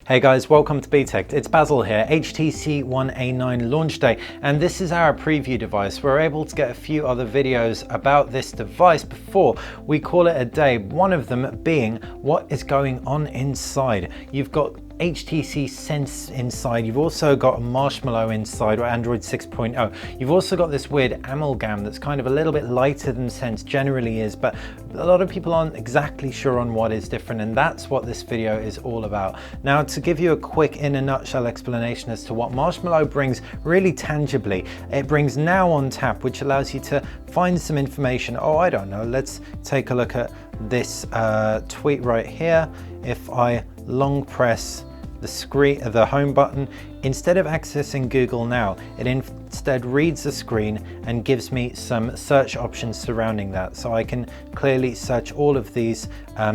Hey guys, welcome to BTech. It's Basil here, HTC One A9 launch day, and this is our preview device. We're able to get a few other videos about this device before we call it a day, one of them being what is going on inside. You've got HTC Sense inside, you've also got Marshmallow inside, or Android 6.0. You've also got this weird amalgam that's kind of a little bit lighter than Sense generally is, but a lot of people aren't exactly sure on what is different, and that's what this video is all about. Now, to give you a quick, in a nutshell explanation as to what Marshmallow brings really tangibly, it brings Now on Tap, which allows you to find some information. Oh, I don't know, let's take a look at this tweet right here. If I long press the home button, instead of accessing Google Now, it instead reads the screen and gives me some search options surrounding that. So I can clearly search all of these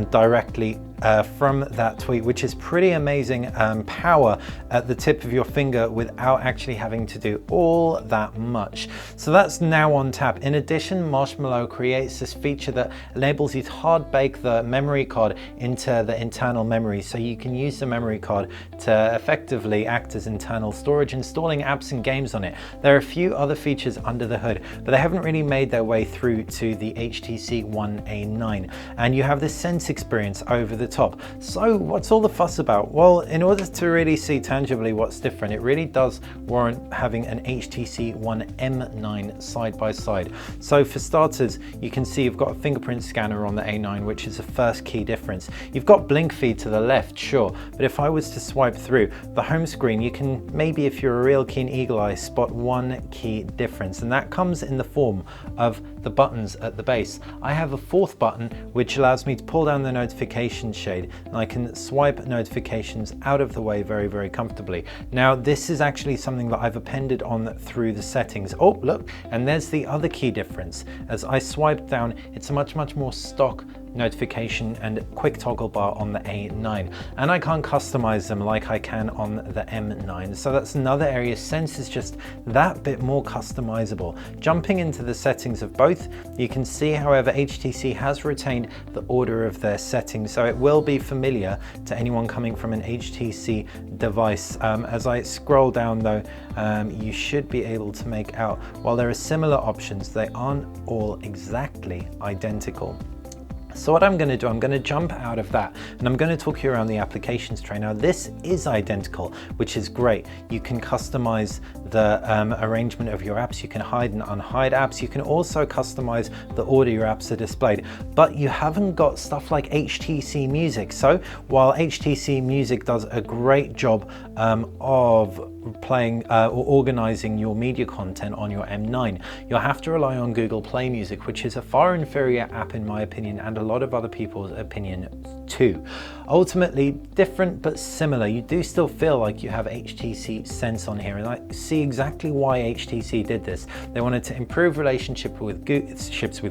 directly from that tweet, which is pretty amazing power at the tip of your finger without actually having to do all that much. So that's Now on Tap. In addition, Marshmallow creates this feature that enables you to hard bake the memory card into the internal memory, so you can use the memory card to effectively act as internal storage, installing apps and games on it. There are a few other features under the hood, but they haven't really made their way through to the HTC One A9. And you have this Sense experience over the top. So what's all the fuss about? Well, in order to really see tangibly what's different, it really does warrant having an HTC One M9 side by side. So for starters, you can see you've got a fingerprint scanner on the A9, which is the first key difference. You've got blink feed to the left, sure, but if I was to swipe through the home screen, you can maybe, if you're a real keen eagle eye, spot one key difference, and that comes in the form of the buttons at the base. I have a fourth button which allows me to pull down the notification shade, and I can swipe notifications out of the way very, very comfortably. Now, this is actually something that I've appended on through the settings. Oh, look, and there's the other key difference. As I swipe down, it's a much more stock notification and quick toggle bar on the A9, and I can't customize them like I can on the M9. So that's another area. Sense is just that bit more customizable. Jumping into the settings of both, you can see, however, HTC has retained the order of their settings, so it will be familiar to anyone coming from an HTC device. As I scroll down though, you should be able to make out, while there are similar options, they aren't all exactly identical. So what I'm going to do, I'm going to jump out of that and I'm going to talk you around the applications tray. Now, this is identical, which is great. You can customize the arrangement of your apps. You can hide and unhide apps. You can also customize the order your apps are displayed, but you haven't got stuff like HTC Music. So while HTC Music does a great job of playing or organizing your media content on your M9, you'll have to rely on Google Play Music, which is a far inferior app in my opinion, and a lot of other people's opinion too. Ultimately different but similar. You do still feel like you have HTC Sense on here, and I see exactly why HTC did this. They wanted to improve relationships with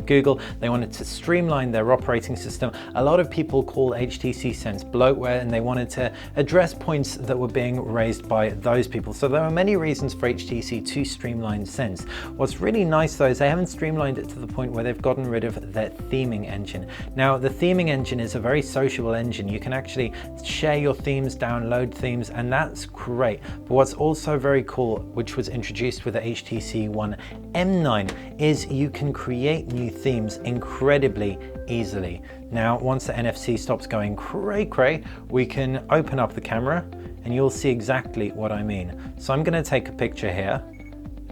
Google. They wanted to streamline their operating system. A lot of people call HTC Sense bloatware, and they wanted to address points that were being raised by those people. So there are many reasons for HTC to streamline Sense. What's really nice though is they haven't streamlined it to the point where they've gotten rid of their theming engine. Now, the theming engine is a very sociable engine. You can actually share your themes, download themes, and that's great. But what's also very cool, which was introduced with the HTC One M9, is you can create new themes incredibly easily. Now, once the NFC stops going cray-cray, we can open up the camera and you'll see exactly what I mean. So I'm going to take a picture here.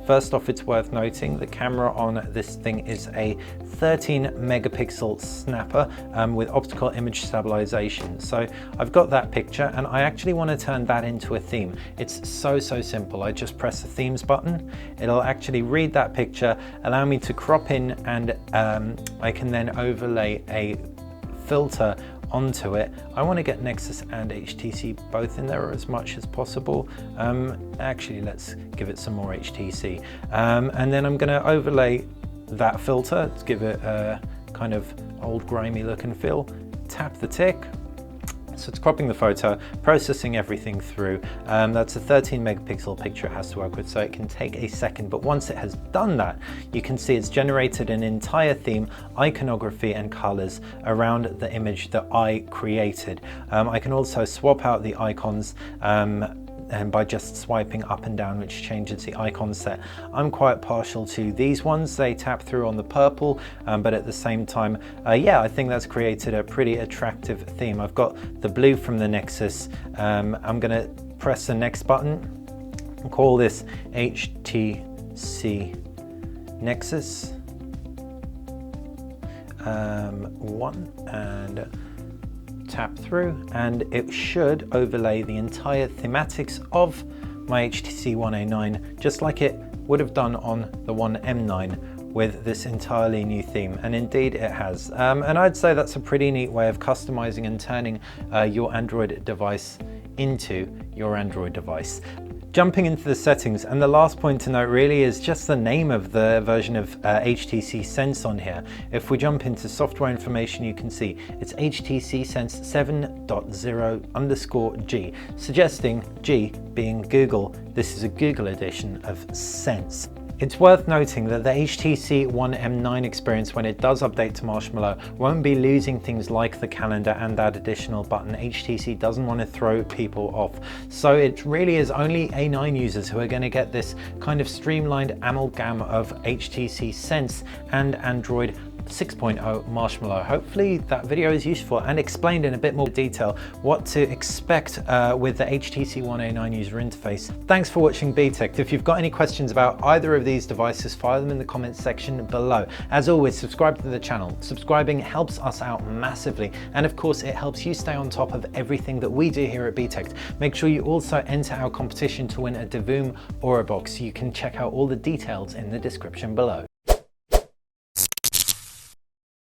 First off, it's worth noting the camera on this thing is a 13 megapixel snapper with optical image stabilization. So I've got that picture and I actually want to turn that into a theme. It's so simple. I just press the themes button. It'll actually read that picture, allow me to crop in, and I can then overlay a filter onto it. I want to get Nexus and HTC both in there as much as possible. Actually, let's give it some more HTC. And then I'm going to overlay that filter to give it a kind of old grimy look and feel. Tap the tick. So it's cropping the photo, processing everything through. That's a 13 megapixel picture it has to work with, so it can take a second. But once it has done that, you can see it's generated an entire theme, iconography and colors around the image that I created. I can also swap out the icons and by just swiping up and down, which changes the icon set. I'm quite partial to these ones. They tap through on the purple, but at the same time, yeah, I think that's created a pretty attractive theme. I've got the blue from the Nexus. I'm gonna press the next button and call this HTC Nexus 1 and tap through, and it should overlay the entire thematics of my HTC One A9 just like it would have done on the One M9 with this entirely new theme, and indeed it has. And I'd say that's a pretty neat way of customizing and turning your Android device into your Android device. Jumping into the settings, and the last point to note really is just the name of the version of HTC Sense on here. If we jump into software information, you can see it's HTC Sense 7.0_G, suggesting G being Google. This is a Google edition of Sense. It's worth noting that the HTC One M9 experience, when it does update to Marshmallow, won't be losing things like the calendar and that additional button. HTC doesn't want to throw people off. So it really is only A9 users who are going to get this kind of streamlined amalgam of HTC Sense and Android 6.0 Marshmallow. Hopefully that video is useful and explained in a bit more detail what to expect with the HTC One A9 user interface. Thanks for watching BTech. If you've got any questions about either of these devices, file them in the comments section below. As always, subscribe to the channel. Subscribing helps us out massively, and of course it helps you stay on top of everything that we do here at BTech. Make sure you also enter our competition to win a Devoom Aura box. You can check out all the details in the description below.